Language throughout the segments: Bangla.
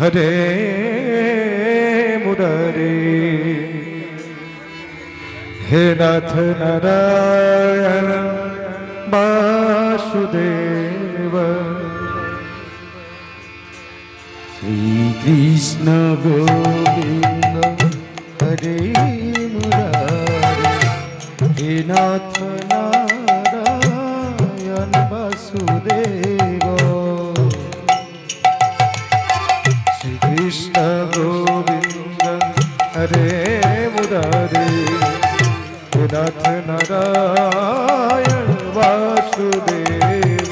हरे मुरारे। हे नाथ नारायण वासुदेव। श्री कृष्ण गोविंद हरे मुरारे। हे नाथ नारायण वासुदेव। श्री कृष्ण गोविंद हरे मुरारे। हे नाथ नारायण वासुदेव।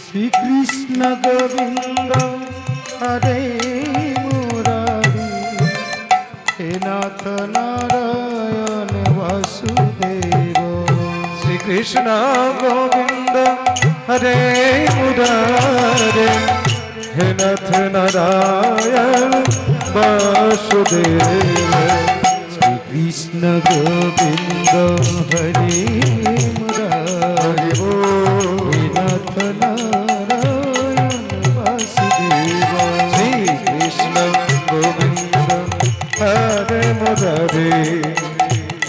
श्री कृष्ण गोविंद हरे मुरारी। हे नाथ नारायण वासुदेव। श्री कृष्ण गोविंद हरे मुरारे। हे नाथ नारायण वासुदेव। श्री कृष्ण गोविंद हरे मुरारे। हे नाथ नारायण वासुदेव। श्री कृष्ण गोविंद हरे मुरारे।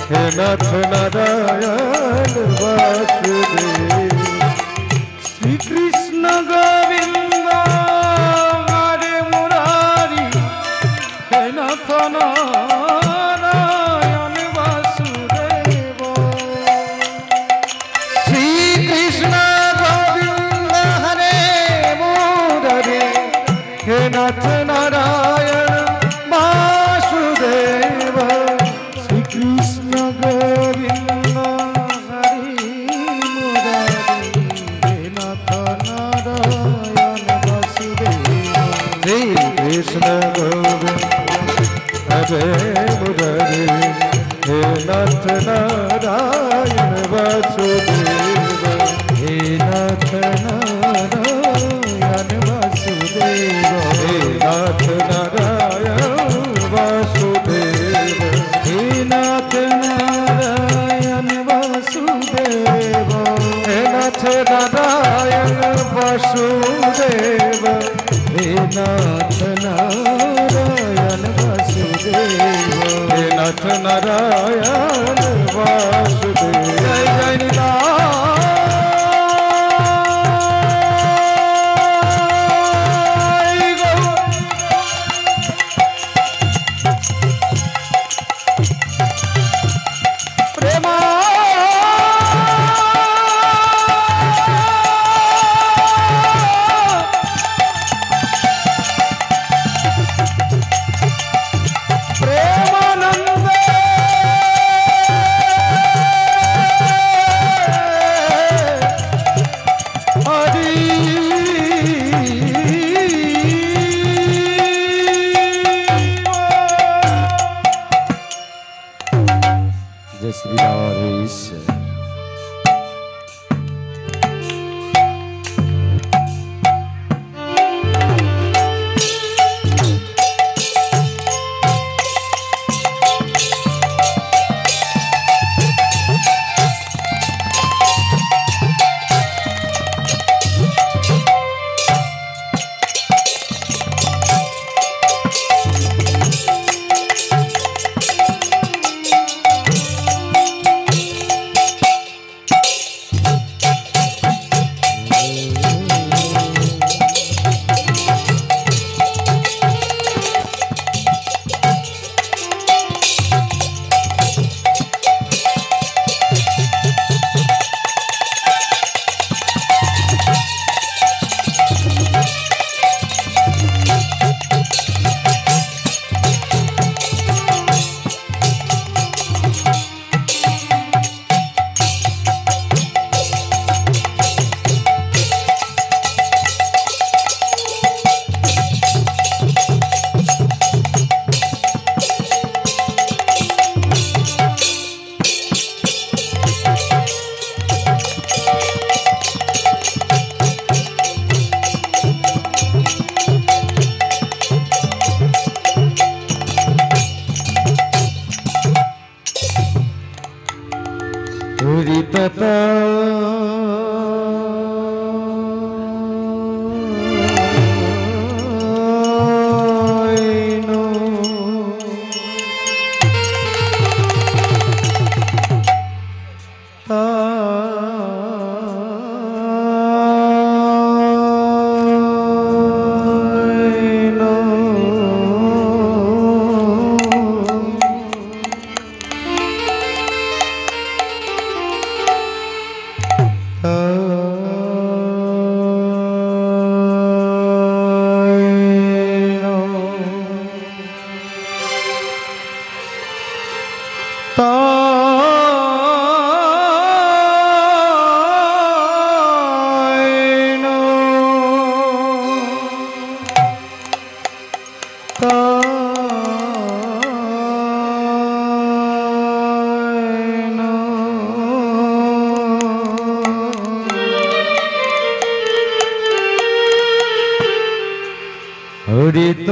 हे नाथ नारायण वासुदेव। श्री कृष्ण गोविंद हरे मुरारी। हे नाथ नारायण वासुदेव। श्री कृष्ण गोविंद हरे मुरारी। हे नाथ नारायण वासुदेव। श्री कृष्ण गोविंद हरे मुरारी। हे नाथ नारायण वासुदेव। श्री कृष्ण गोविंद हरे मुरारी। हे नाथ नारायण वासुदेव। हे नाथ नारायण वासुदेव। हे नाथ नारायण वासुदेव। हे नाथ नारायण वासुदेव। हे नाथ नारायण वासुदेव। हे नाथ नारायण वासुदेव। हे नाथ नारायण वासुदेव। जय जय निताय गौर। प्रेमा जय श्री राधेश्वर। तता মুদিত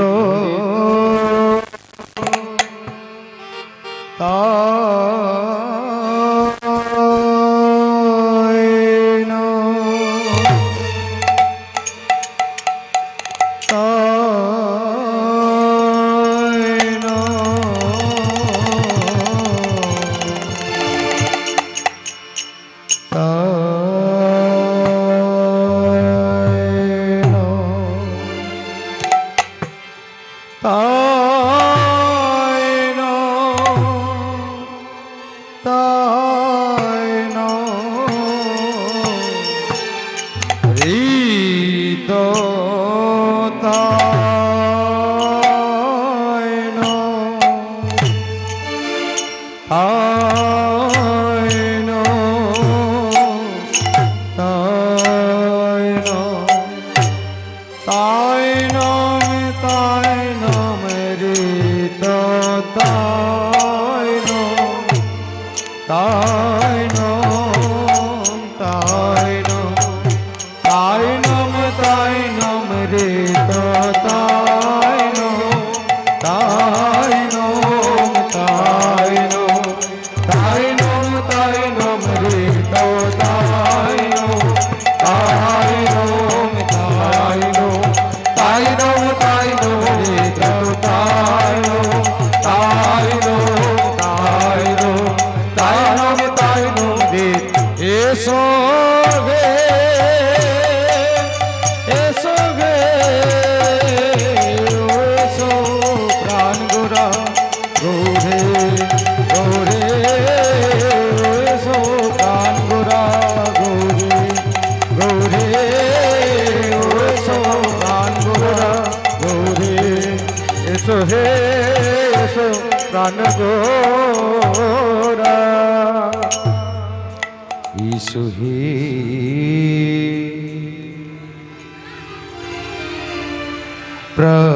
प्राण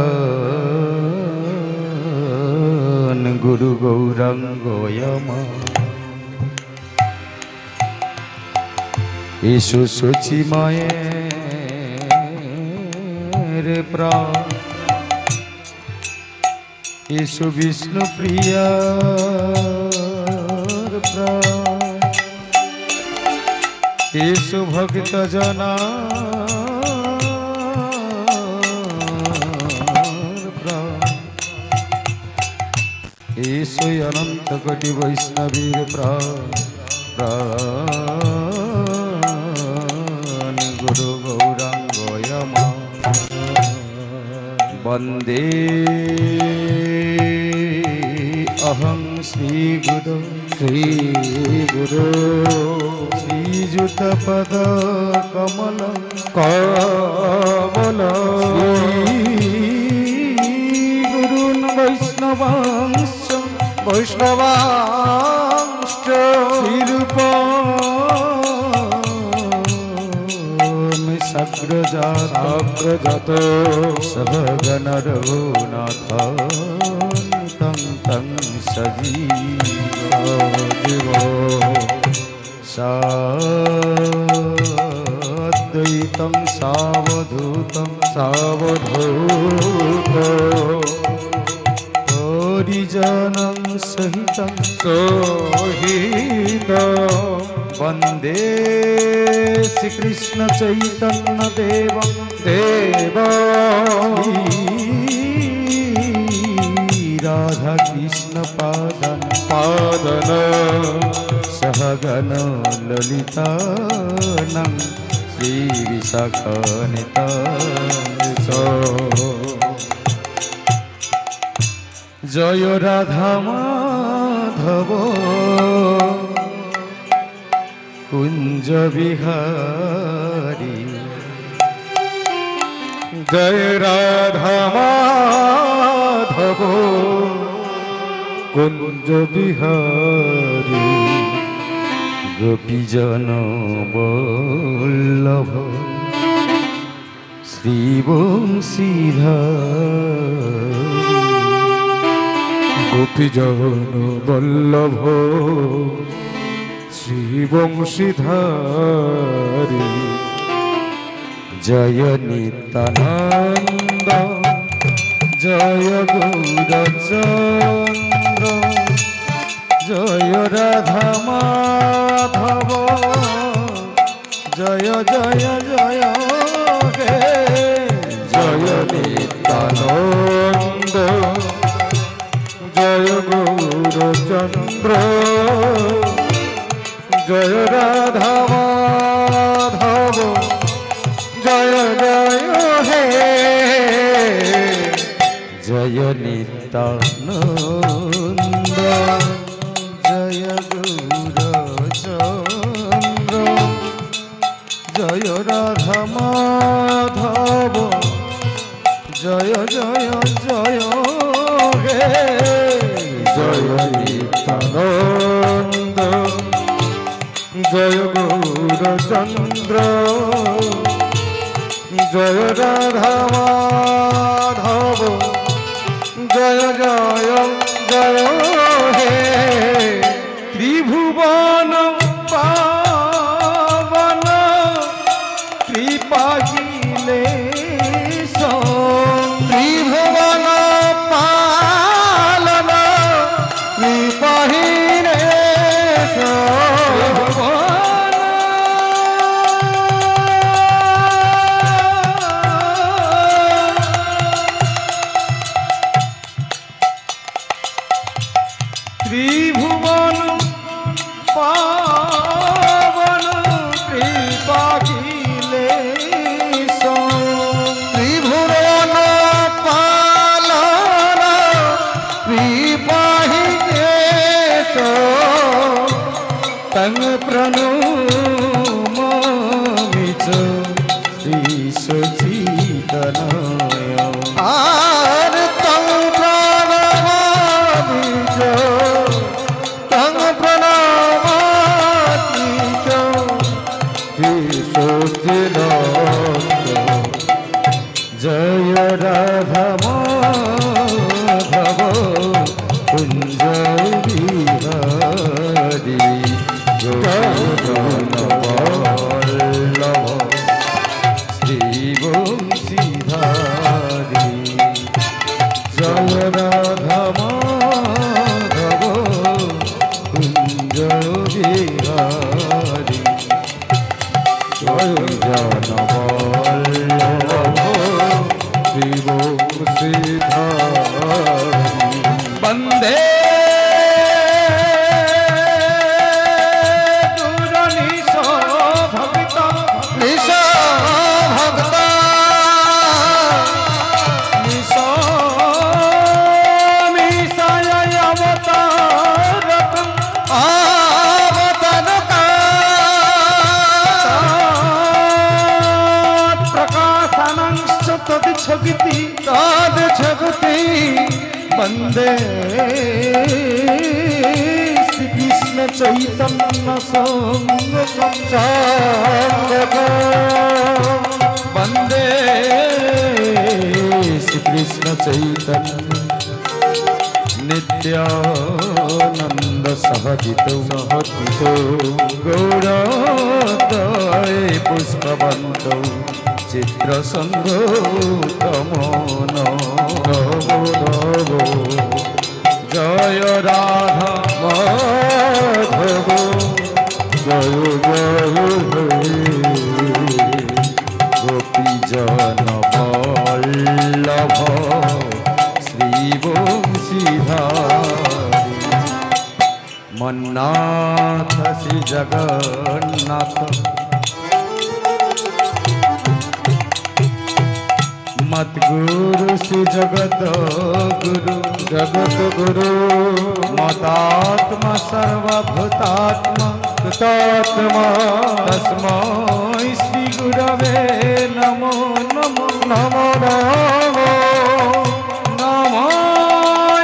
गुरु गौरांग यमा ईशु सुचि माয়ের प्राण ईशु विष्णु प्रिया प्राण ईशु भक्त जना ईशु अनंत कोटि वैष्णवीर प्राण गुरु गौरांग यमा वंदे अहं श्री गुरु श्रीयुत पद कमल गुरुन् वैष्णवांश्च सग्रजात सभगण रघुनाथ तं सजीव साद्वैतं सावधूतं परिजनं सहितं वन्दे श्री कृष्ण चैतन्य देवं राधा कृष्ण पादन सहगण ललिता श्री विशाखानिता जय राधा माधव कुंज बिहारी जय राधा माधव कुंज बिहारी गोपीजन वल्लभ श्री बंशीधर गोपीजन वल्लभ श्री बंशीधारी जय नित्यानंद জয় গৌরচন্দ্র জয় রাধা মাধব জয় জয় জয় হে জয় নিত্যানন্দ জয় গৌরচন্দ্র জয় রাধা মাধব জয় জয় হে জয় নিত্যানন্দ জয় গৌরচন্দ্র জয় রাধা মাধব জয় জয় জয় হে জয় নিত্যানন্দ জয় গৌরচন্দ্র জয় রাধা মাধব জয় জয় জয় হে ত্রিভুবন পাবন কৃপাহিলে ত্রিভুবন পালন কৃপাহিলে ত্রিভুবন পাবন কৃপাহিলে ত্রিভুবন পালন কৃপাহিলে তং প্রণমামি চ শ্রী সচিদানয় আর তং প্রণমামি চ তং প্রণমামি চ শ্রী সচিদানয় জয় রাধা মাধব কুঞ্জ বিহারী জগন্নবল্লভ শ্রী বংশীধারী জয় রাধা মাধব কুঞ্জ বিহারী জয় জনবল্লভ শ্রী বংশীধারী বন্দে छगति वंदे श्री कृष्ण चैतन्य संगम वंदे श्री कृष्ण चैतन्य नित्यानंद सहजितो गौरदय पुष्पवंतो चित्र संगतमन जय राधा माधव जय जय गोपी जन वल्लभ श्री बंशीधारी मन्नाथ श्री जगन्नाथ मत गुरु श्री जगत गुरु मतात्मा सर्वभूतात्मा कृतात्मा तस्मै श्री गुरवे नमो नमो नमो नमो नमो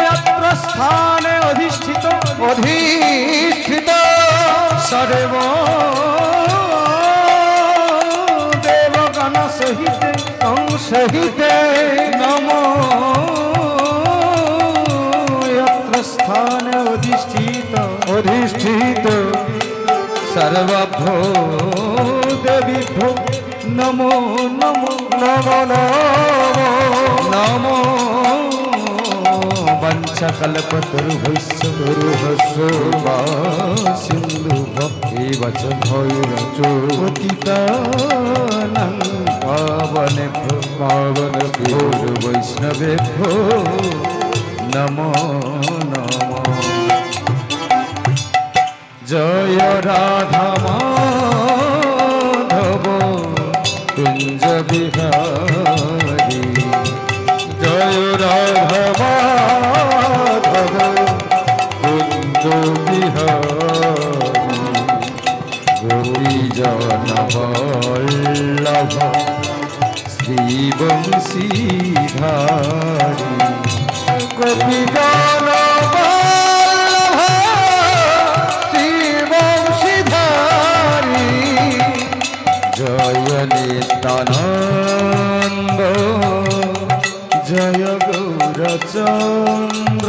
यत्र स्थाने अधिष्ठित सर्व देवगण सहित सहिते नमो यत्र स्थाने अधिष्ठित सर्वभो देवीभ्यो নমো নমো নমো নমো বঞ্চকল্পতরুভ্যশ্চ সিন্ধু ভক্তিব চ পতিতানাং পাবনেভ্যো বৈষ্ণবেভ্যো নমো নমো। জয় রাধা মাধব কুঞ্জ বিহারী, জয় রাধা মাধব কুঞ্জ বিহারী, গোপীজন বল্লভ শ্রীবংশীধারী, গোপীজন জয় নিত্যানন্দ, জয় গৌরচন্দ্র,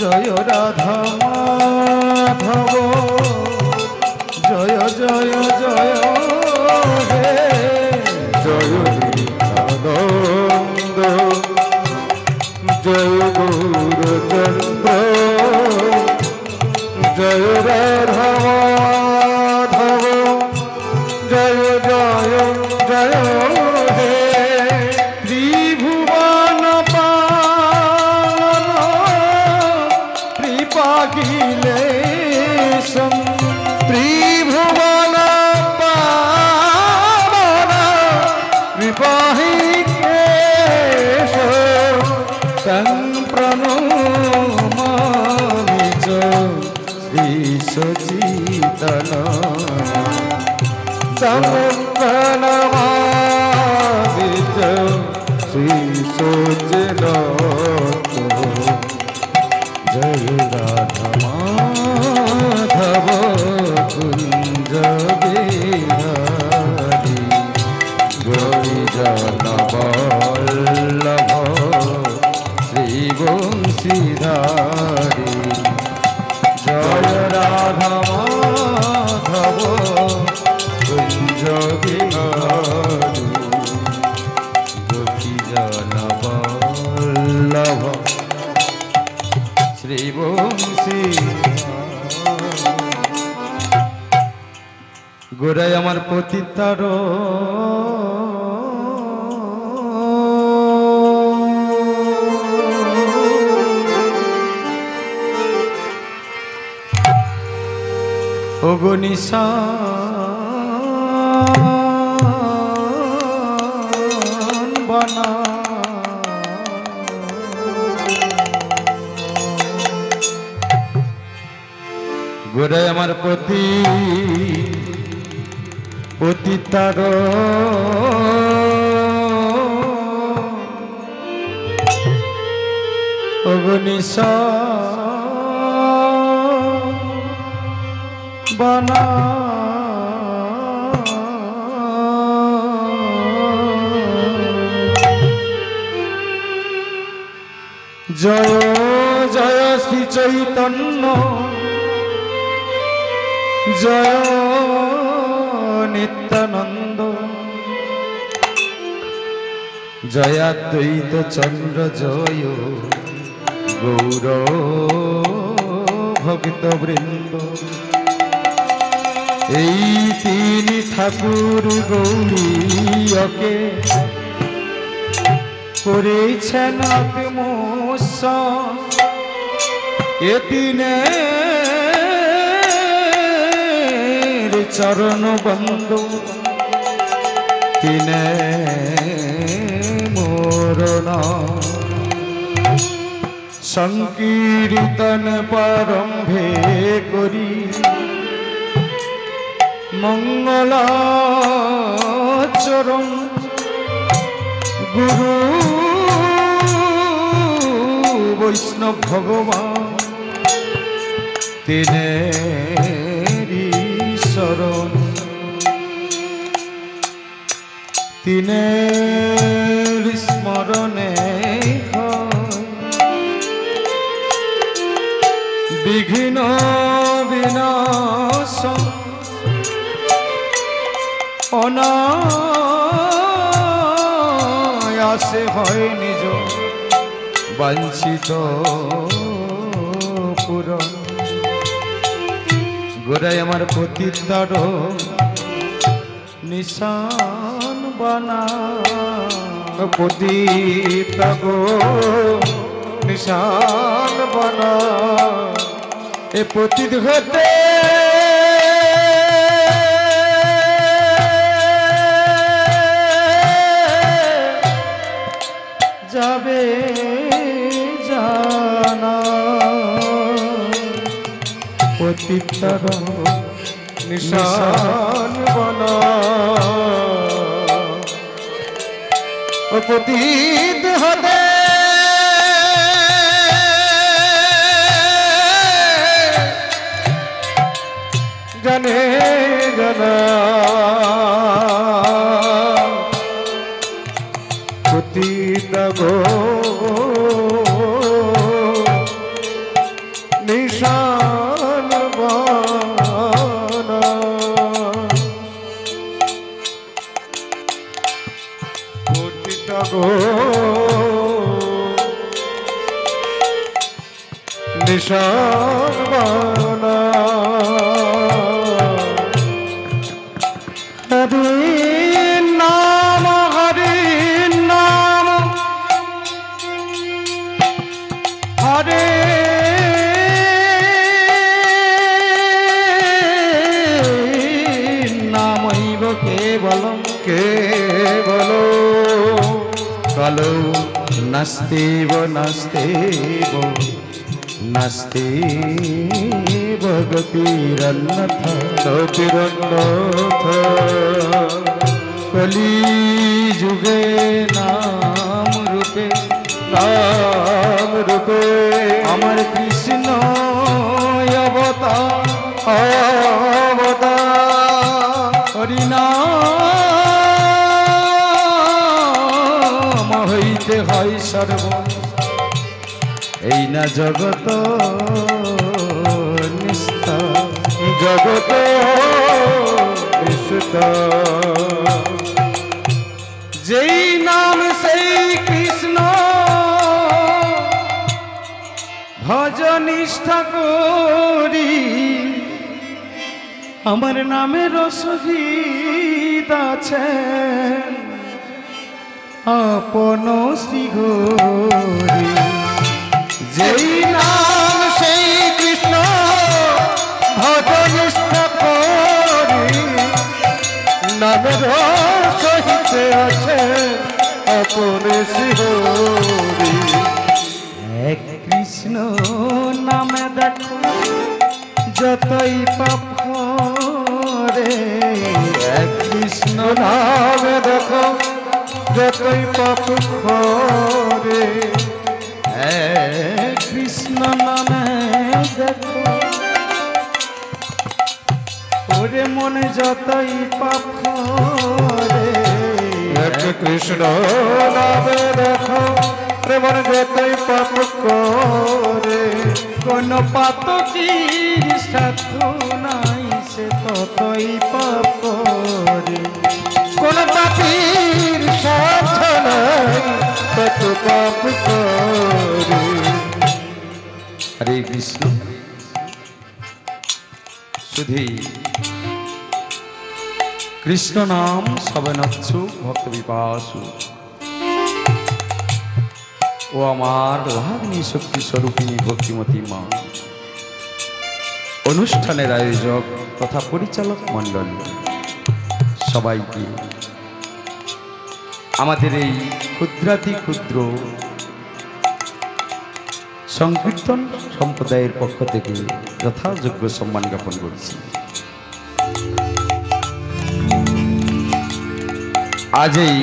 জয় রাধা মাধব, জয় জয় জয় হে, জয় নিত্যানন্দ, জয় গৌরচন্দ্র, জয় রাধা মাধব, জয় জয় জয় হে। ত্রিভুবন পালন ত্রিপাখিলেশম, ত্রিভুবন পালন ত্রিপাখিলেশম, তং প্রণমামি চ শ্রী সচিদানন্দ, প্রণমামি চ শ্রী সচিদানন্দ। জয় রাধা মাধব কুঞ্জ বিহারী, গোপীজন বল্লভ শ্রীবংশীধারী, জয় রাধা মাধব কুঞ্জ বিহারী, গোপীজন বল্লভ শ্রীবংশী। গোড়ায় আমার পতিতার অগনিশা বানা, গোড়ায় আমার পতিতার অগনিশা বানা, জয় জয় শ্রী চৈতন্য, জয় নিত্যানন্দ, জয়াদ্বৈত চন্দ্র, জয় গৌর ভক্তবৃন্দ। এই তিনি ঠাকুর গৌরীয়কে করেছেন আত্মোৎসব, এ তিনের চরণ বন্ধ, তিনে মোরণ সংকীর্তন প্রারম্ভে করি, মঙ্গলাচরণ গুরু বৈষ্ণব ভগবান, তিনেরি শরণ, তিনের স্মরণে বিঘ্ন বিনাশ, অনায়াসে হয় নিজ বাঞ্ছিত পূরণ। গোড়ায় আমার পতিতার নিশান বানা, পতিতা গো নিশান বানা, এ পতিত হতে যাবে জানা। পতিতার নিশান বানা, পতিত হতে জানে জানা, পতিতা গো নিশান বানা, পতিতা গো নিশান বানা। কেবল কালো নাস্তেব নাস্তেব নাস্তেব গতিরন্নথ গতিরন্নথ, কলি যুগে নাম রূপে আমার কৃষ্ণ অবতার হরিনাম হইতে হয় সর্ব, এই না জগত নিষ্ঠা, জগত নিষ্ঠা। যেই নাম সেই কৃষ্ণ ভজ নিষ্ঠা করি, আমার নামের শহীদ আছেন আপন শ্রীহরি। যেই নাম সেই কৃষ্ণ ভজ নিষ্ঠা করি, নামের সহিত আছে আপন শ্রীহরি। এক কৃষ্ণ নামে দেখো যতই পাপ রে, এক কৃষ্ণ নামে দেখো যতই পাপ করে, এক কৃষ্ণ নামে দেখো ওরে মনে যতই পাপ রে, এক কৃষ্ণ নামে দেখো প্রেমন যতই পাপ করে, কোন পাতকীর সাধু নাই সে ততই পাপ করে, কোন পাপীর সাধ্য নাই তত পাপ করে। হরে কৃষ্ণ। শুধু কৃষ্ণ নাম সবেনচ্ছু ভক্ত বিপাসু, ও আমার ভাগ্নী শক্তি স্বরূপিণী ভক্তিমতী মা, অনুষ্ঠানের আয়োজক তথা পরিচালক মণ্ডল সবাইকে আমাদের এই ক্ষুদ্রাতি ক্ষুদ্র সংকীর্তন সম্প্রদায়ের পক্ষ থেকে যথাযোগ্য সম্মান জ্ঞাপন করছি। আজ এই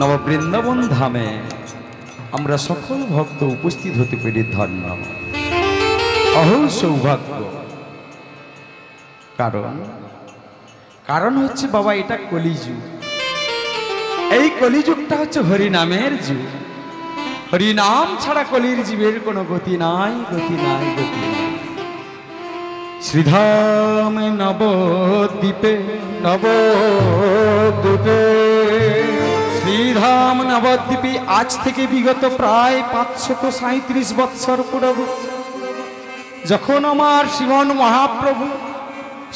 নববৃন্দাবন ধামে আমরা সকল ভক্ত উপস্থিত হতে পেরে ধন্য, অহৌ সৌভাগ্য। কারণ হচ্ছে বাবা এটা কলিযুগ, এই কলিযুগটা হচ্ছে হরিনামের যুগ। হরিনাম ছাড়া কলির জীবের কোনো গতি নাই, গতি নাই, গতি নাই। শ্রীধাম নবদ্বীপে শ্রীধাম নবদ্বীপে আজ থেকে বিগত প্রায় 537 বৎসর পূর্বে যখন আমার শ্রীমন মহাপ্রভু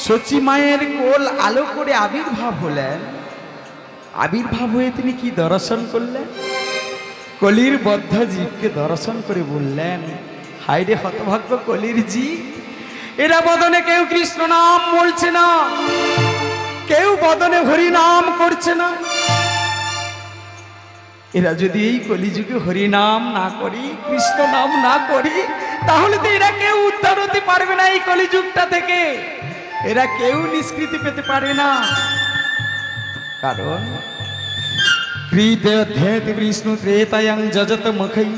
সচী মায়ের কোল আলো করে আবির্ভাব হলেন, আবির্ভাব হয়ে তিনি কি দর্শন করলেন? কলির বদ্ধ জীবকে দর্শন করে বললেন, হায় রে হতভাগ্য কলির জীব, এরা বদনে কেউ কৃষ্ণ নাম বলছে না, কেউ বদনে হরি নাম করছে না। এরা যদি এই কলিযুগে হরি নাম না করি, কৃষ্ণ নাম না করি, তাহলে তো এরা কেউ উদ্ধার হতে পারবে না এই কলিযুগটা থেকে, এরা কেউ নিষ্কৃতি পেতে পারে না। কারণ বিষ্ণু ত্রেতায়ং যজত মুখৈ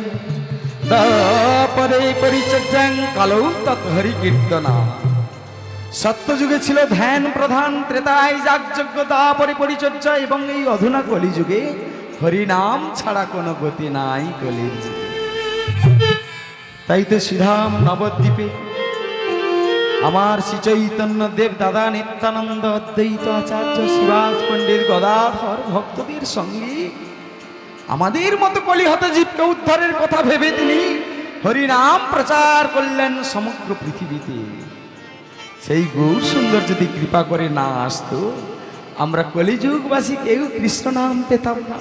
দাপরে পরিচর্যাং কালৌ তৎ হরি কীর্তনা। সত্যযুগে ছিল ধ্যান প্রধান, ত্রেতায় যাগযজ্ঞ, দাপরে পরিচর্যা, এবং এই অধুনা কলিযুগে হরিনাম ছাড়া কোনো গতি নাই কলির যুগে। তাই তো শ্রীধাম নবদ্বীপে আমার শ্রী চৈতন্য দেব দাদা, নিত্যানন্দ, অদ্বৈত আচার্য, শ্রীবাস পণ্ডিত, গদাধর ভক্তদের সঙ্গে আমাদের মতো কলিহত জীবকে উদ্ধারের কথা ভেবে তিনি হরিনাম প্রচার করলেন সমগ্র পৃথিবীতে। সেই গৌর সুন্দর যদি কৃপা করে না আসতো, আমরা কলিযুগবাসী কেউ কৃষ্ণ নাম পেতাম না,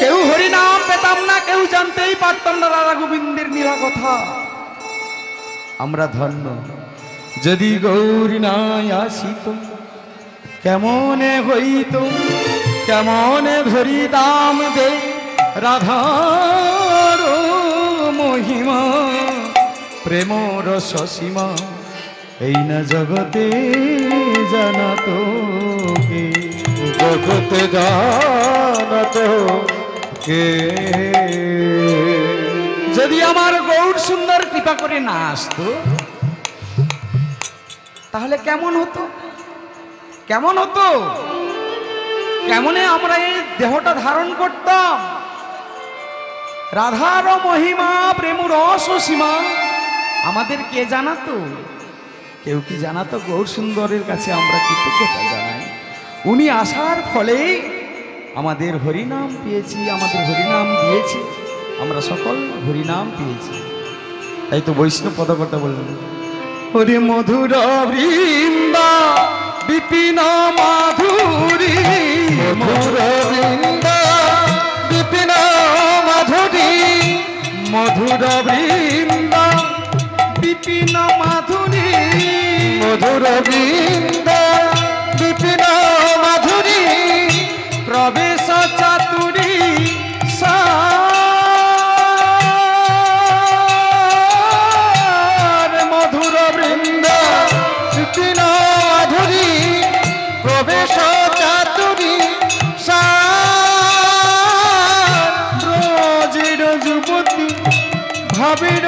কেউ হরিনাম পেতাম না, কেউ জানতেই পারতাম না রাধা গোবিন্দের নীলা কথা। আমরা ধন্য। যদি গৌরী নাই আসিত, কেমনে হইত, কেমনে ধরিতাম দে রাধার মহিমা, প্রেম রস সীমা এই না জগতে জানাত কে, জগতে জানাত কে। যদি আমার গৌর সুন্দর কৃপা করে না আসতো, তাহলে কেমন হতো? কেমন হতো? কেমনে আমরা এই দেহটা ধারণ করতাম? রাধার মহিমা, প্রেম রস সীমা আমাদের কে জানাতো? কেউ কি জানাতো? গৌর সুন্দরের কাছে আমরা কৃতজ্ঞতা জানাই। উনি আসার ফলে আমাদের হরিনাম পেয়েছি, আমাদের হরিনাম দিয়েছি, আমরা সকল হরিনাম পেয়েছি। তাই তো বৈষ্ণব পদকর্তা বললেন, হরি মধুর বৃন্দা বিপিন মাধুরী, মধুর বৃন্দা বিপিন মাধুরী, মধুর বৃন্দা বিপিন মাধুরী, মধুর বৃন্দা বিপিন মাধুরী, প্রবেশ চাতুরী মধুর বৃন্দা বিপিন মাধুরী, প্রবেশ চাতুরী ব্রজের যুবতী ভাবের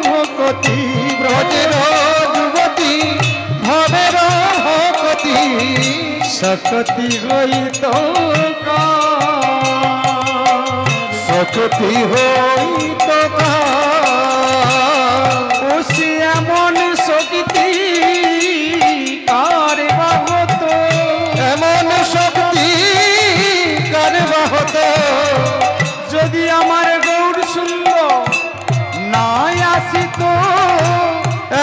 ভকতি, ব্রজের যুবতী ভাবের ভকতি, শক্তি হইত শক্তি হইত ওসি এমন শক্তি কার বাহত, এমন শক্তি কার বাহত। যদি আমার গৌর সুন্দর নাই আসিত,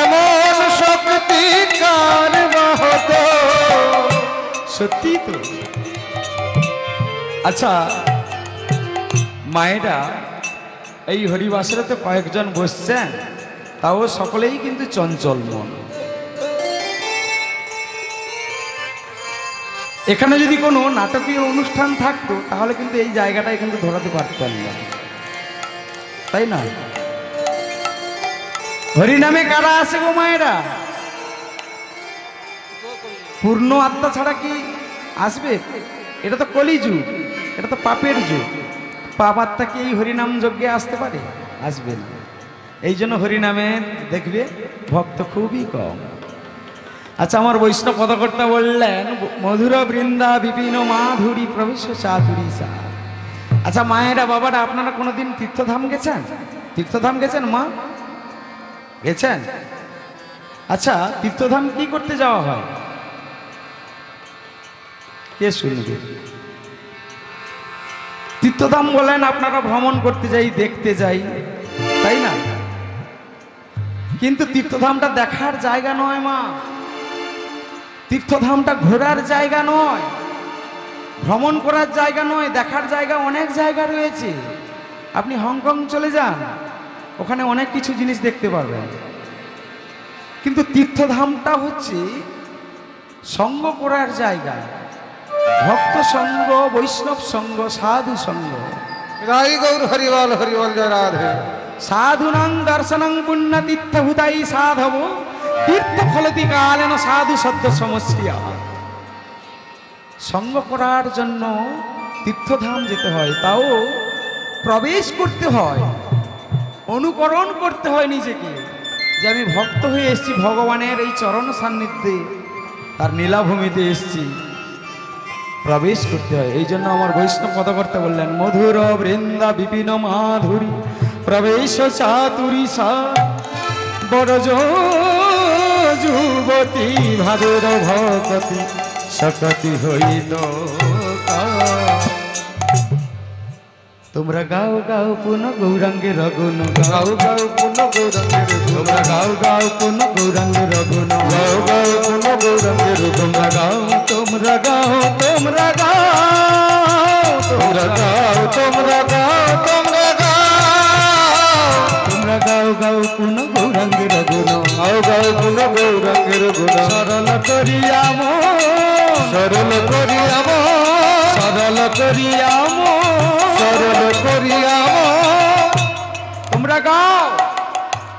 এমন শক্তি কার বাহত। সত্যি তো। আচ্ছা মায়েরা এই হরিবাসরে তো কয়েকজন বসছেন, তাও সকলেই কিন্তু চঞ্চল মন। এখানে যদি কোনো নাটকীয় অনুষ্ঠান থাকতো, তাহলে কিন্তু এই জায়গাটায় কিন্তু ধরাতে পারতেন না, তাই না? হরিনামে কারা আছে গো মায়েরা? পূর্ণ আত্মা ছাড়া কি আসবে? এটা তো কলিযুগ, এটা তো পাপের যুগ। পাপ আত্মা কি এই হরিনাম যজ্ঞে আসতে পারে? আসবে না। এই জন্য হরিনামে দেখবে ভক্ত খুবই কম। আচ্ছা আমার বৈষ্ণব পদকর্তা বললেন, মধুর বৃন্দা বিপিন মাধুরী প্রবেশ চাতুরী সা। আচ্ছা মায়েরা, বাবারা, আপনারা কোনোদিন তীর্থধাম গেছেন? তীর্থধাম গেছেন মা? গেছেন? আচ্ছা, তীর্থধাম কি করতে যাওয়া হয়? কে শুনবে? তীর্থধাম বলেন আপনারা ভ্রমণ করতে যাই, দেখতে যাই, তাই না? কিন্তু তীর্থধামটা দেখার জায়গা নয় মা, তীর্থধামটা ঘোরার জায়গা নয়, ভ্রমণ করার জায়গা নয়। দেখার জায়গা অনেক জায়গা রয়েছে। আপনি হংকং চলে যান, ওখানে অনেক কিছু জিনিস দেখতে পারবেন। কিন্তু তীর্থধামটা হচ্ছে সঙ্গ করার জায়গা, ভক্ত সঙ্গ, বৈষ্ণব সঙ্গ, সাধু সঙ্গ। রাই গৌর হরিবল হরিবল জয় রাধে। সাধুনাং দর্শনং পুণ্য তীর্থভূতাই সাধব তীর্থ ফলতি কালেন সাধু সদ্য সমস্যা। সঙ্গ করার জন্য তীর্থধাম যেতে হয়, তাও প্রবেশ করতে হয়, অনুকরণ করতে হয় নিজেকে, যে আমি ভক্ত হয়ে এসেছি ভগবানের এই চরণ সান্নিধ্যে, তার নীলাভূমিতে এসেছি, প্রবেশ করতে হয়। এই জন্য আমার বৈষ্ণব পদকর্তা বললেন, মধুর বৃন্দা বিপিন মাধুরী প্রবেশ চাতুরী সা বড়জ যুবতী ভাদুর ভকতি সকতি হইত। তোমরা গাও গাও পুন গৌরাঙ্গের গুণ, গাও গাও পুন গৌরাঙ্গের গুণ, তোমরা গাও গাও পুন গৌরাঙ্গের গুণ, গাও গাও পুন গৌরাঙ্গের গুণ, তোমরা গাও, তোমরা গাও, তোমরা গাও, তোমরা গাও, তোমরা গাও, তোমরা গাও, তোমরা গাও গাও পুন গৌরাঙ্গের গুণ, গাও গাও পুন গৌরাঙ্গের গুণ। সরল করিয়া মন, সরল করিয়া মন, সরল করিয়া মন, সরল করিয়া মন। তোমরা গাও,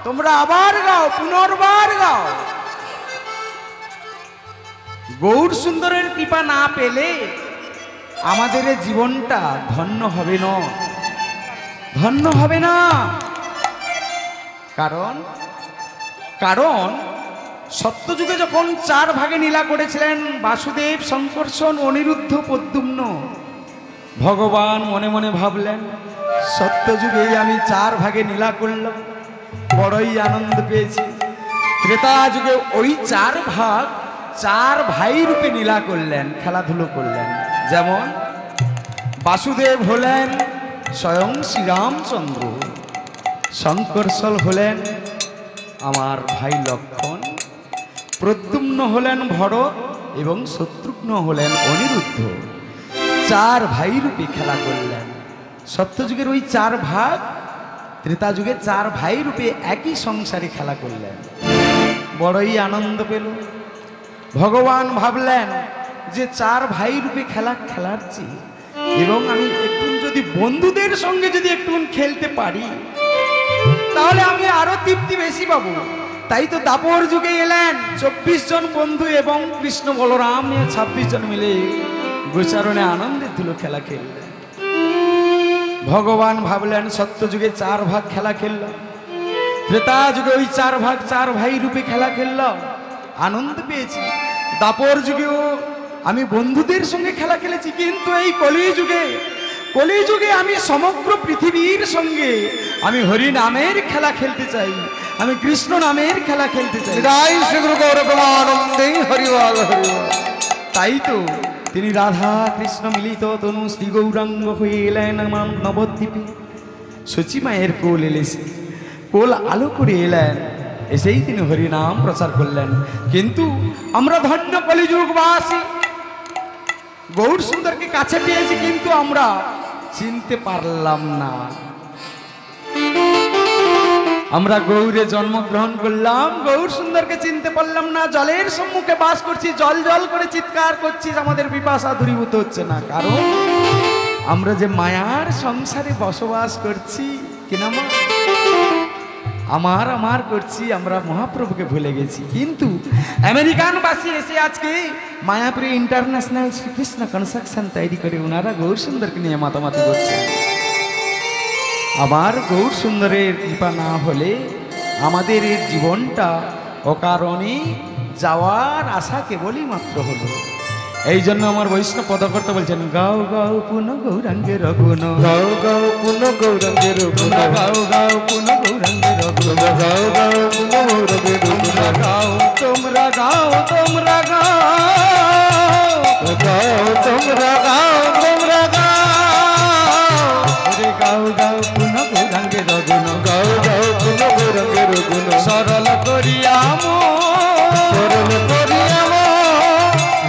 তোমরা আবার গাও, পুনর্বার গাও। গৌর সুন্দরের কৃপা না পেলে আমাদের এই জীবনটা ধন্য হবে না, ধন্য হবে না। কারণ কারণ সত্যযুগে যখন 4 ভাগে নীলা করেছিলেন বাসুদেব, শঙ্কর্ষণ, অনিরুদ্ধ, প্রদ্যুম্ন, ভগবান মনে মনে ভাবলেন, সত্যযুগে আমি 4 ভাগে নীলা করলাম, বড়ই আনন্দ পেয়েছি। ত্রেতা যুগে ওই 4 ভাগ 4 ভাই রূপে নীলা করলেন, খেলাধুলো করলেন। যেমন বাসুদেব হলেন স্বয়ং শ্রীরামচন্দ্র, শঙ্কর্ষণ হলেন আমার ভাই লক্ষ্মণ, প্রদ্যুম্ন হলেন ভরত এবং শত্রুঘ্ন হলেন অনিরুদ্ধ। 4 ভাই রূপে খেলা করলেন। সত্যযুগের ওই 4 ভাগ ত্রেতা যুগে 4 ভাই রূপে একই সংসারে খেলা করলেন, বড়ই আনন্দ পেল। ভগবান ভাবলেন যে 4 ভাই রূপে খেলা খেলাচ্ছি, এবং আমি একটু যদি বন্ধুদের সঙ্গে যদি একটু খেলতে পারি তাহলে আমি আরো তৃপ্তি বেশি পাবো। তাই তো দাপর যুগে এলেন 24 জন বন্ধু এবং কৃষ্ণ বলরাম নিয়ে 26 জন মিলে গোচারণে আনন্দের ধুলো খেলা খেললেন। ভগবান ভাবলেন সত্যযুগে 4 ভাগ খেলা খেলল, ত্রেতা যুগে ওই 4 ভাগ 4 ভাই রূপে খেলা খেলল, আনন্দ পেয়েছি। দাপর যুগেও আমি বন্ধুদের সঙ্গে খেলা খেলেছি, কিন্তু এই কলিযুগে আমি সমগ্র পৃথিবীর সঙ্গে আমি হরি নামের খেলা খেলতে চাই, আমি কৃষ্ণ নামের খেলা খেলতে চাই। জয় শ্রী গুরু গৌরবানন্দে হরিবল হরিবল। তাই তো তিনি রাধা কৃষ্ণ মিলিত তনু শ্রী গৌরাঙ্গ হয়ে এলেন আমার নবদ্বীপে। সচি মায়ের কোল এলেছে, কোল আলো করে এলেন, এসেই তিনি হরিনাম প্রচার করলেন। কিন্তু আমরা ধন্য কলিযুগবাসী গৌর সুন্দরকে কাছে পেয়েছি, কিন্তু আমরা চিনতে পারলাম না। আমরা গৌরে জন্মগ্রহণ করলাম, গৌর সুন্দরকে চিনতে পারলাম না। জলের সম্মুখে বাস করছি, জল জল করে চিৎকার করছি, আমাদের পিপাসা দূরীভূত হচ্ছে না। কারণ আমরা যে মায়ার সংসারে বসবাস করছি, কিনা মা, আমার করছি, আমরা মহাপ্রভুকে ভুলে গেছি। কিন্তু আমেরিকানবাসী এসে আজকে মায়াপুরে ইন্টারন্যাশনাল শ্রীকৃষ্ণ কনস্ট্রাকশন তৈরি করে ওনারা গৌর সুন্দরকে নিয়ে মাতামাতি করছে। আমার গৌর সুন্দরের কৃপা না হলে আমাদের এই জীবনটা অকারণে যাওয়ার আশা কেবলই মাত্র হলো। এই জন্য আমার বৈষ্ণব পদকর্তা বলছেন গাও গাও পুন গৌরাঙ্গের গুণ, গাও গাও পুন গৌরাঙ্গের গুণ, তোমরা গাও গাও পুন গৌরাঙ্গের গুণ, গাও গাও পুন গৌরাঙ্গের গুণ, তোমরা গাও তোমরা গাও তোমরা গাও, গাও তোমরা গাও তোমরা গাও, ওরে গাও গাও পুন গৌরাঙ্গের গুণ, গাও গাও পুন গৌরাঙ্গের গুণ, সরল করিয়া সরল করিয়া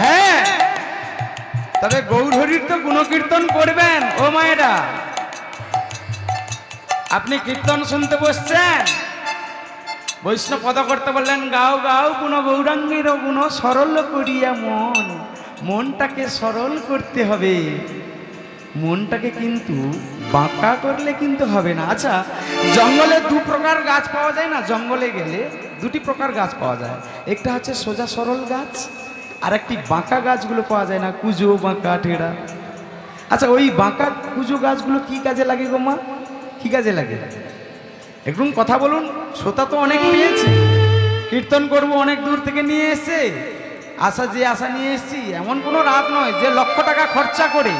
হ্যাঁ। তবে গৌরহরির তো গুণকীর্তন করবেন ও মায়েরা। আপনি কীর্তন শুনতে বসছেন, বৈষ্ণব পদকর্তা বললেন গাও গাও গুণ গৌরাঙ্গের গুণ সরল করিয়া মন। মনটাকে সরল করতে হবে, মনটাকে কিন্তু বাঁকা করলে কিন্তু হবে না। আচ্ছা, জঙ্গলে দু প্রকার গাছ পাওয়া যায় না? জঙ্গলে গেলে দুটি প্রকার গাছ পাওয়া যায়, একটা হচ্ছে সোজা সরল গাছ, আর একটি বাঁকা গাছগুলো পাওয়া যায় না, কুজো বাঁকা টেড়া। আচ্ছা, ওই বাঁকা কুজো গাছগুলো কি কাজে লাগে গো মা? কি কাজে লাগে একটু কথা বলুন। শ্রোতা তো অনেক পেয়েছে, কীর্তন করব অনেক দূর থেকে নিয়ে এসে, আশা নিয়ে এসেছি, এমন কোনো রাত নয় যে লক্ষ টাকা খরচা করে,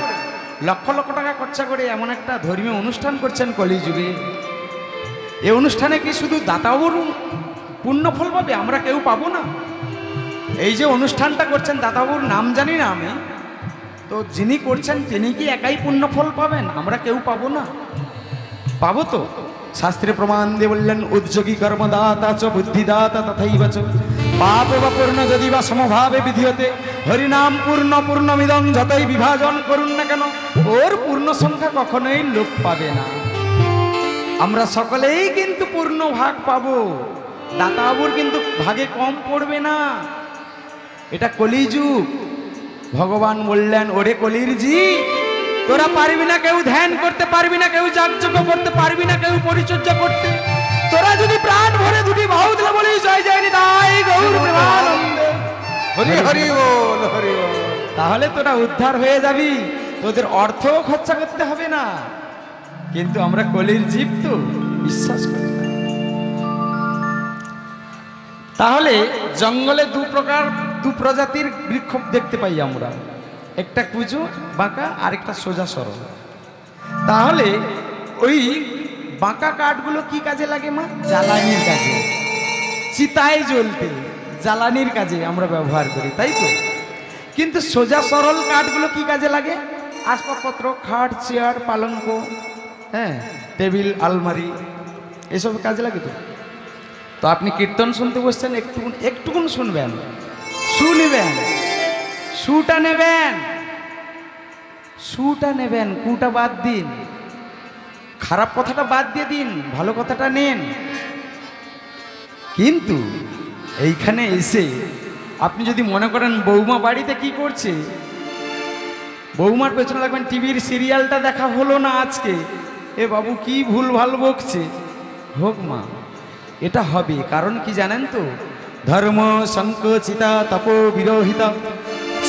লক্ষ লক্ষ টাকা খরচা করে এমন একটা ধর্মীয় অনুষ্ঠান করছেন কলিযুগে। এই অনুষ্ঠানে কি শুধু দাতাবাবুর পুণ্য ফল পাবে? আমরা কেউ পাবো না। এই যে অনুষ্ঠানটা করছেন, দাতাবাবুর নাম জানি না আমি, তো যিনি করছেন তিনি কি একাই পুণ্য ফল পাবেন? আমরা কেউ পাবো না? পাবো তো। শাস্ত্রে প্রমাণ দিয়ে বললেন উদ্যোগী কর্মদাতা চ বুদ্ধিদাতা তথাইব চ পাপ বা পূর্ণ যদি বা সমভাবে বিধিয়তে হরিনাম পূর্ণ পূর্ণমিদং যতই বিভাজন করুন না কেন ওর পূর্ণ সংখ্যা কখনোই লোপ পাবে না। আমরা সকলেই কিন্তু পূর্ণ ভাগ পাবো, দাতাবাবুর কিন্তু ভাগে কম পড়বে না। এটা কলিযুগ। ভগবান বললেন ওরে কলির জি, তোরা পারবি না কেউ ধ্যান করতে, পারবি না কেউ যাগযজ্ঞ করতে, পারবি না কেউ পরিচর্যা করতে। তোরা যদি প্রাণ ভরে দুটি বাহু দিলে বলিস জয় জয় নিতাই গৌর প্রেমানন্দে, হরি হরি বল হরি বল, তাহলে তোরা উদ্ধার হয়ে যাবি, তোদের অর্থও খরচা করতে হবে না। কিন্তু আমরা কলির জীব তো বিশ্বাস করি না। তাহলে জঙ্গলে দু প্রজাতির বৃক্ষ দেখতে পাই আমরা, একটা কুজো বাঁকা আর একটা সোজা সরল। তাহলে ওই বাঁকা কাঠগুলো কি কাজে লাগে মা? জ্বালানির কাজে, চিতায় জ্বলতে জ্বালানির কাজে আমরা ব্যবহার করি, তাই তো। কিন্তু সোজা সরল কাঠগুলো কি কাজে লাগে? আসবাবপত্র, খাট, চেয়ার, পালঙ্ক, হ্যাঁ, টেবিল, আলমারি, এসব কাজে লাগে তো। তো আপনি কীর্তন শুনতে বসছেন, একটুকুন শুনবেন, শুনবেন, সুটা নেবেন, সুটা নেবেন, কুটা বাদ দিন, খারাপ কথাটা বাদ দিয়ে দিন, ভালো কথাটা নেন। কিন্তু এইখানে এসে আপনি যদি মনে করেন বৌমা বাড়িতে কি করছে, বৌমার পেছনে লাগবেন টিভির সিরিয়ালটা দেখা হলো না আজকে, এ বাবু কি ভুল ভাল বকছে, হোক মা, এটা হবে। কারণ কি জানেন তো? ধর্ম সংকোচিতা তপো বিরোহিতা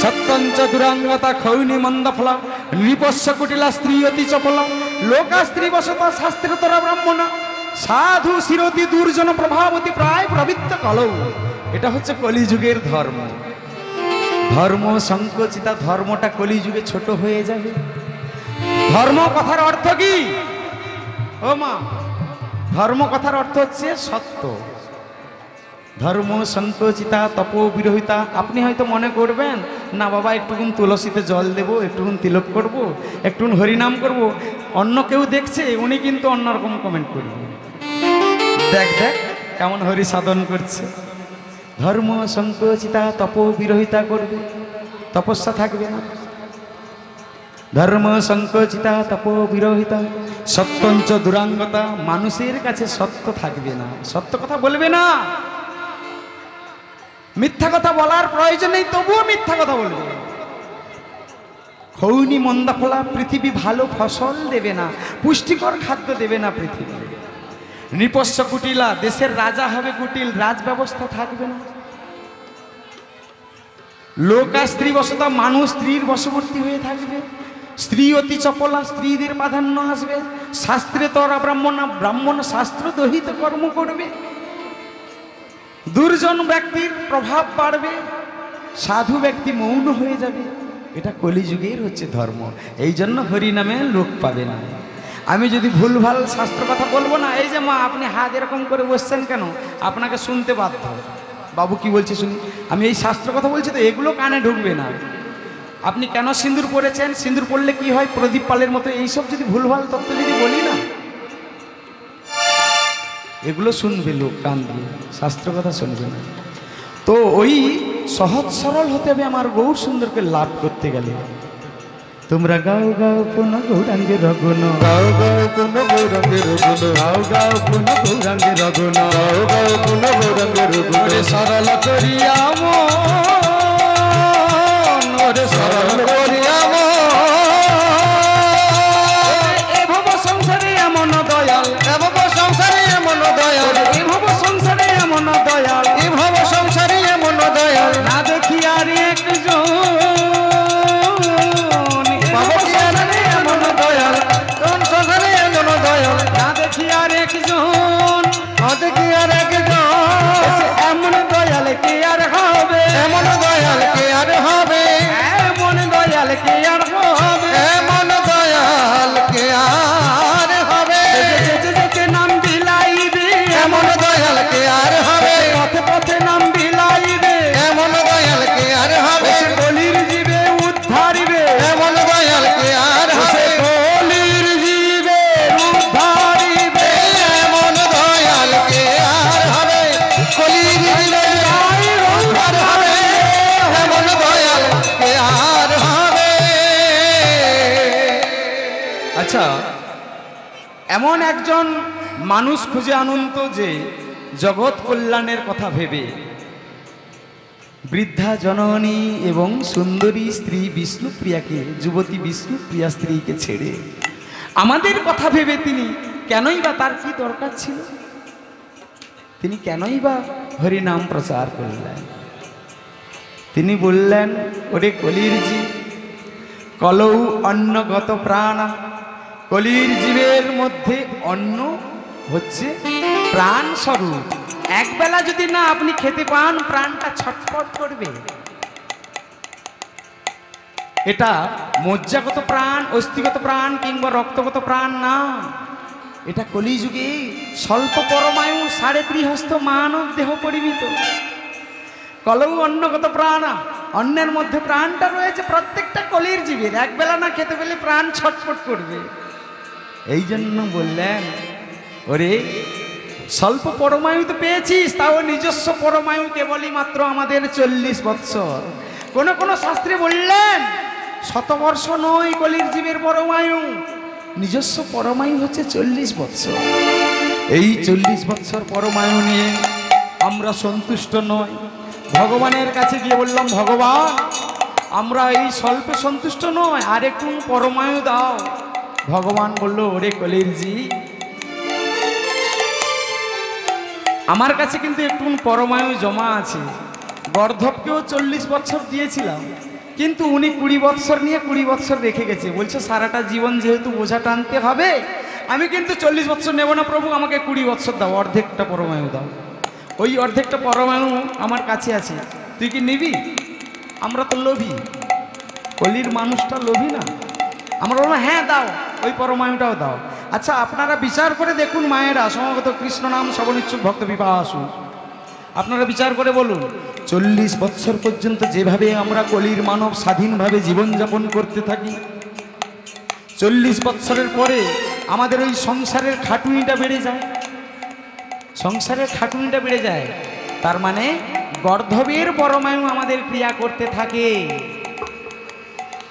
সত্যঞ্চ দুরাঙ্গতা খৌনি মন্দফলা নৃপস্য কুটিলা স্ত্রী অতি চপলা লোকা স্ত্রী বসতা শাস্ত্রে তোরা ব্রাহ্মণা সাধু শিরতি দুর্জন প্রভাবতী প্রায় প্রবৃত্ত কলৌ। এটা হচ্ছে কলিযুগের ধর্ম। ধর্ম সংকোচিতা, ধর্মটা কলিযুগে ছোট হয়ে যাবে। ধর্ম কথার অর্থ কি ও মা? ধর্ম কথার অর্থ হচ্ছে সত্য। ধর্ম সংকোচিতা তপো বিরোহিতা। আপনি হয়তো মনে করবেন না বাবা একটুকুন তুলসীতে জল দেব, একটুকুন তিলক করব, একটুকুন হরিনাম করব, অন্য কেউ দেখছে উনি কিন্তু অন্যরকম কমেন্ট করবেন, দেখ দেখ কেমন হরি সাধন করছে। ধর্ম সংকোচিতা তপো বিরোহিতা করবে, তপস্যা থাকবে না। ধর্ম সংকোচিতা তপো বিরোহিতা সত্যঞ্চ দুরাঙ্গতা, মানুষের কাছে সত্য থাকবে না, সত্য কথা বলবে না। মিথ্যা কথা বলার প্রয়োজন নেই, তবুও মিথ্যা কথা বলবে। খৌনি মন্দা ফলা, পৃথিবী ভালো ফসল দেবে না, পুষ্টিকর খাদ্য দেবে না পৃথিবী। নৃপস্য কুটিলা, দেশের রাজা হবে কুটিল, রাজ ব্যবস্থা থাকবে না। লোকা স্ত্রী বসতা, মানুষ স্ত্রীর বশবর্তী হয়ে থাকবে। স্ত্রী অতি চপলা, স্ত্রীদের প্রাধান্য আসবে। শাস্ত্রে তোরা ব্রাহ্মণ, ব্রাহ্মণ শাস্ত্র দহিত কর্ম করবে। দুর্জন ব্যক্তির প্রভাব বাড়বে। সাধু ব্যক্তি মৌন হয়ে যাবে। এটা কলিযুগের হচ্ছে ধর্ম। এই জন্য হরি নামে লোক পাবে না। আমি যদি ভুলভাল শাস্ত্র কথা বলবো না, এই যে মা আপনি হাত এরকম করে বসছেন কেন, আপনাকে শুনতে বাধ্য। বাবু কি বলছে শুনি, আমি এই শাস্ত্র কথা বলছি তো, এগুলো কানে ঢুকবে না। আপনি কেন সিঁদুর পরেছেন, সিঁদুর পরলে কি হয়, প্রদীপ পালের মতো, এইসব যদি ভুলভাল তত্ত্ব যদি বলি না, এগুলো শুনবে লোক কান দিয়ে, শাস্ত্র কথা শুনবে না। তো ওই সহজ সরল হতে হবে আমার গৌর সুন্দরকে লাভ করতে গেলে। তোমরা গাও গাও কোন গৌরাঙ্গের রগুন, গাও গাও কোন গৌরাঙ্গের গুণ, গাও গাও কোন গৌরাঙ্গের রগুন, গাও গাও কোন গৌরাঙ্গের গুণ, ওরে সরল করিয়া মন, ওরে সরল সরল করিয়া মন, এ ভব সংসারে এমন দয়াল, এ ভব সংসারে এমন দয়াল, এ ভব সংসারে এমন দয়াল, এ ভব সংসারে এমন দয়াল, না দেখি আর একজন, ভব সংসারে এমন দয়াল, কোন সংসারে এমন দয়াল, না দেখি আর একজন, দেখি আর একজন, এমন দয়াল কে আর হবে, এমন দয়াল কে আর হবে, এমন দয়াল কে আর হবে, এমন দয়াল কে আর হবে, যেতে যেতে নাম বিলাইবে, এমন দয়াল কে আর হবে, পথে পথে নাম বিলাইবে, এমন দয়াল কে আর হবে, কলির জীবে উদ্ধারিবে, এমন দয়াল কে আর হবে, কলির জীবে উদ্ধারিবে, এমন দয়াল কে আর হবে, কলির জীবে উদ্ধার হবে, এমন দয়াল কে আর হবে। আচ্ছা, এমন একজন মানুষ খুঁজে আনন্ত যে জগৎ কল্যাণের কথা ভেবে বৃদ্ধা জননী এবং সুন্দরী স্ত্রী বিষ্ণুপ্রিয়াকে, যুবতী বিষ্ণুপ্রিয়া স্ত্রীকে ছেড়ে আমাদের কথা ভেবে তিনি কেনই বা, তার কি দরকার ছিল, তিনি কেনই বা হরিনাম প্রচার করলেন। তিনি বললেন, ওরে কলির জীব, কলৌ অন্নগত প্রাণ, কলির জীবের মধ্যে অন্ন হচ্ছে প্রাণ স্বরূপ। একবেলা যদি না আপনি খেতে পান, প্রাণটা ছটফট করবে। এটা মজ্জাগত প্রাণ, অস্থিগত প্রাণ কিংবা রক্তগত প্রাণ না, এটা কলিযুগে স্বল্প পরমায়ু 3.5 হস্ত মানব দেহ পরিমিত। কলৌ অন্নগত প্রাণ, অন্নের মধ্যে প্রাণটা রয়েছে প্রত্যেকটা কলির জীবের। একবেলা না খেতে পেলে প্রাণ ছটফট করবে। এই জন্য বললেন, ওরে স্বল্প পরমায়ু তো পেয়েছিস, তাও নিজস্ব পরমায়ু কেবলই মাত্র আমাদের 40 বৎসর। কোন কোন শাস্ত্রে বললেন 100 বর্ষ নয় কলির জীবের পরমায়ু, নিজস্ব পরমায়ু হচ্ছে 40 বৎসর। এই 40 বৎসর পরমায়ু নিয়ে আমরা সন্তুষ্ট নই। ভগবানের কাছে গিয়ে বললাম, ভগবান আমরা এই স্বল্পে সন্তুষ্ট নয়, আর একটু পরমায়ু দাও। ভগবান বলল, ওরে কলির জীব, আমার কাছে কিন্তু একটু পরমায়ু জমা আছে। গর্ধবকেও 40 বৎসর দিয়েছিলাম, কিন্তু উনি 20 বৎসর নিয়ে 20 বৎসর রেখে গেছে। বলছে সারাটা জীবন যেহেতু বোঝা টানতে হবে, আমি কিন্তু 40 বৎসর নেব না প্রভু, আমাকে 20 বৎসর দাও, অর্ধেকটা পরমায়ু দাও। ওই অর্ধেকটা পরমায়ু আমার কাছে আছে, তুই কি নিবি? আমরা তো লোভী, কলির মানুষটা লোভী না। আমরা বললাম হ্যাঁ দাও, ওই পরমায়ুটাও দাও। আচ্ছা আপনারা বিচার করে দেখুন মায়েরা, সমগত কৃষ্ণ নাম শ্রবণিচ্ছুক ভক্ত বিপাসু, আপনারা বিচার করে বলুন, 40 বৎসর পর্যন্ত যেভাবে আমরা কলির মানব স্বাধীনভাবে জীবনযাপন করতে থাকি, 40 বৎসরের পরে আমাদের ওই সংসারের খাটুনিটা বেড়ে যায়, সংসারের খাটুনিটা বেড়ে যায়। তার মানে গর্ধবের পরমায়ু আমাদের ক্রিয়া করতে থাকে।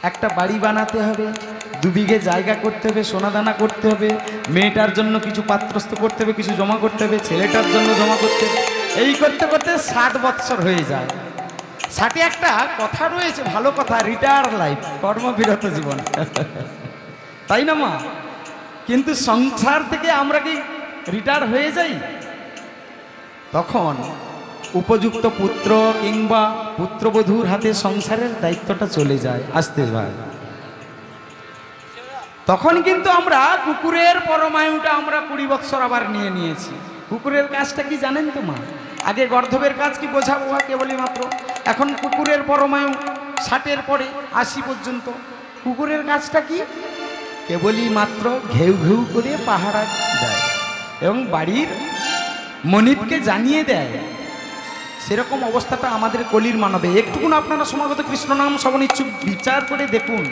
একটা বাড়ি বানাতে হবে, 2 বিঘে জায়গা করতে হবে, সোনাদানা করতে হবে, মেয়েটার জন্য কিছু পাত্রস্থ করতে হবে, কিছু জমা করতে হবে, ছেলেটার জন্য জমা করতে হবে। এই করতে করতে 60 বৎসর হয়ে যায়। 60 একটা কথা রয়েছে, ভালো কথা, রিটায়ার লাইফ, কর্মবিরত জীবন, তাই না মা? কিন্তু সংসার থেকে আমরা কি রিটায়ার হয়ে যাই? তখন উপযুক্ত পুত্র কিংবা পুত্রবধূর হাতে সংসারের দায়িত্বটা চলে যায়, আসতে যায়। তখন কিন্তু আমরা কুকুরের পরমায়ুটা আমরা 20 বৎসর আবার নিয়ে নিয়েছি। কুকুরের কাজটা কি জানেন তো মা? আগে গর্ধবের কাজ কি বোঝাবো, কেবলই মাত্র এখন কুকুরের পরমায়ু 60-এর পরে 80 পর্যন্ত। কুকুরের কাজটা কি? কেবলই মাত্র ঘেউ ঘেউ করে পাহারা দেয় এবং বাড়ির মনিবকে জানিয়ে দেয়। সেরকম অবস্থাটা আমাদের কলির মানবে। একটুকুন আপনারা সমাগত কৃষ্ণ নাম শ্রবণ ইচ্ছুক বিচার করে দেখুন,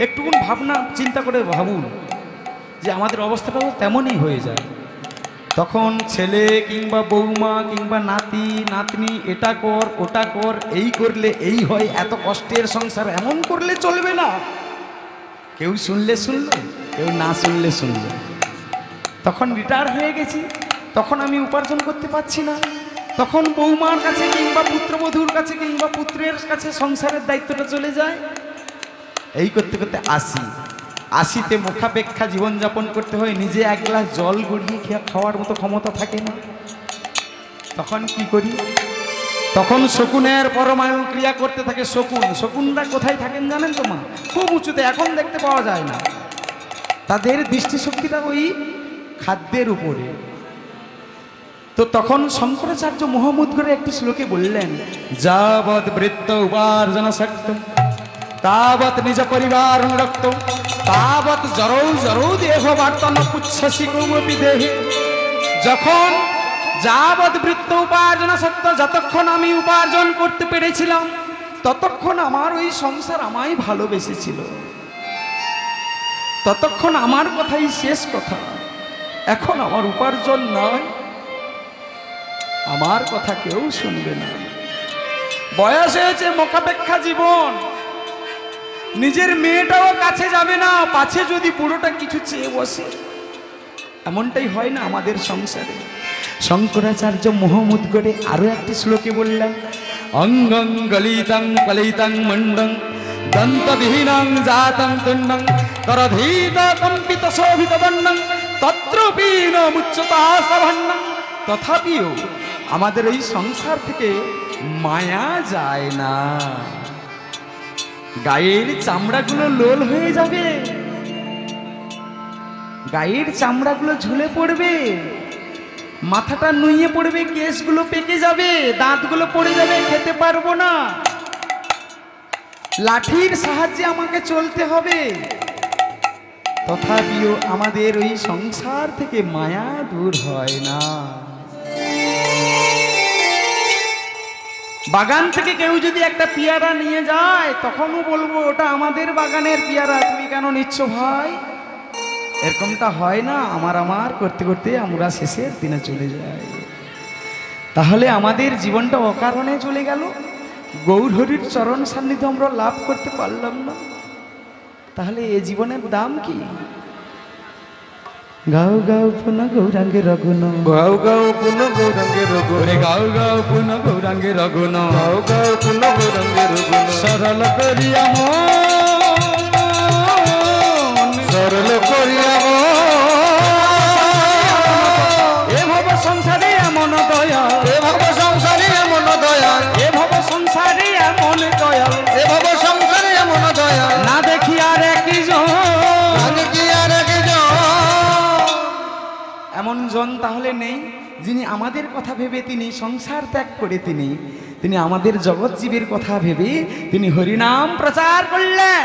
একটুকুন ভাবনা চিন্তা করে ভাবুন যে আমাদের অবস্থাটাও তেমনই হয়ে যায়। তখন ছেলে কিংবা বৌমা কিংবা নাতি নাতনি এটা কর ওটা কর, এই করলে এই হয়, এত কষ্টের সংসার, এমন করলে চলবে না। কেউ শুনলে শুনল, কেউ না শুনলে শুনল। তখন রিটায়ার হয়ে গেছি, তখন আমি উপার্জন করতে পারছি না। তখন বৌমার কাছে কিংবা পুত্রবধূর কাছে কিংবা পুত্রের কাছে সংসারের দায়িত্বটা চলে যায়। এই করতে করতে 80-তে মুখাপেক্ষা জীবনযাপন করতে হয়, নিজে এক গ্লাস জল গড়িয়ে খাওয়ার মতো ক্ষমতা থাকে না। তখন কি করি? তখন শকুনের পরমায়ু ক্রিয়া করতে থাকে। শকুনরা কোথায় থাকেন জানেন তো মা? খুব উঁচুতে, এখন দেখতে পাওয়া যায় না। তাদের দৃষ্টিশক্তিটা ওই খাদ্যের উপরে। তো তখন শঙ্করাচার্য মহামুদ্গরে একটি শ্লোকে বললেন, যাবৎ বৃত্ত উপার্জন শক্ত তাবৎ নিজ পরিবার রক্ত তাবৎ জরৌ জরৌ দেহ বার্তন পুচ্ছসি কৌমপি দেহে। যখন যাবৎ বৃত্ত উপার্জন শক্ত, যতক্ষণ আমি উপার্জন করতে পেরেছিলাম ততক্ষণ আমার ওই সংসার আমায় ভালোবেসেছিল, ততক্ষণ আমার কথাই শেষ কথা। এখন আমার উপার্জন নয়, আমার কথা কেউ শুনবে না। বয়স হয়েছে, মুখাপেক্ষা জীবন, নিজের মেয়েটাও কাছে যাবে না, পাছে যদি পুরোটা কিছু চেয়ে বসে। এমনটাই হয় না আমাদের সংসারে। শঙ্করাচার্য মহামুদ্গরে আরো একটি শ্লোকে বললেন, অঙ্গং গলিতং কলিতং মণ্ডং দন্তবিহীনং জাতং তুণ্ডং করধীত কম্পিত শোভিত দণ্ডং তত্রপি ন মুচ্যতা সভন্নং। তথাপিও আমাদের এই সংসার থেকে মায়া যায় না। গায়ের চামড়াগুলো লোল হয়ে যাবে, গায়ের চামড়াগুলো ঝুলে পড়বে, মাথাটা নুয়ে পড়বে, কেশগুলো পেকে যাবে, দাঁতগুলো পড়ে যাবে, খেতে পারবো না, লাঠির সাহায্যে আমাকে চলতে হবে। তথাপিও আমাদের ওই সংসার থেকে মায়া দূর হয় না। বাগান থেকে কেউ যদি একটা পেয়ারা নিয়ে যায়, তখনও বলবো ওটা আমাদের বাগানের পেয়ারা, তুমি কেন নিচ্ছ ভাই? এরকমটা হয় না। আমার করতে করতে আমরা শেষের দিনে চলে যাই। তাহলে আমাদের জীবনটা অকারণে চলে গেল, গৌরহরির চরণ সান্নিধ্য আমরা লাভ করতে পারলাম না। তাহলে এ জীবনের দাম কি? গাও গাও পুন গৌরাঙ্গে রগুন, গাও গাও পুন গৌরাঙ্গে রগুন, গাও গাও পুন গৌরাঙ্গে রগুন, গাও গাও পুন গৌরাঙ্গে রগুন। সরল করিয়া মন, সরল করিয়া এ ভব সংসারে এমন দয়াল, এ ভব সংসারে এমন দয়াল, এ ভব সংসারে এমন দয়াল, এ ভব সংসারে এমন দয়াল, না দেখি আর একজন, আমি কি আর একজন এমন জন তাহলে নেই যিনি আমাদের কথা ভেবে তিনি সংসার ত্যাগ করে তিনি আমাদের জগৎ জীবের কথা ভেবে তিনি হরিনাম প্রচার করলেন।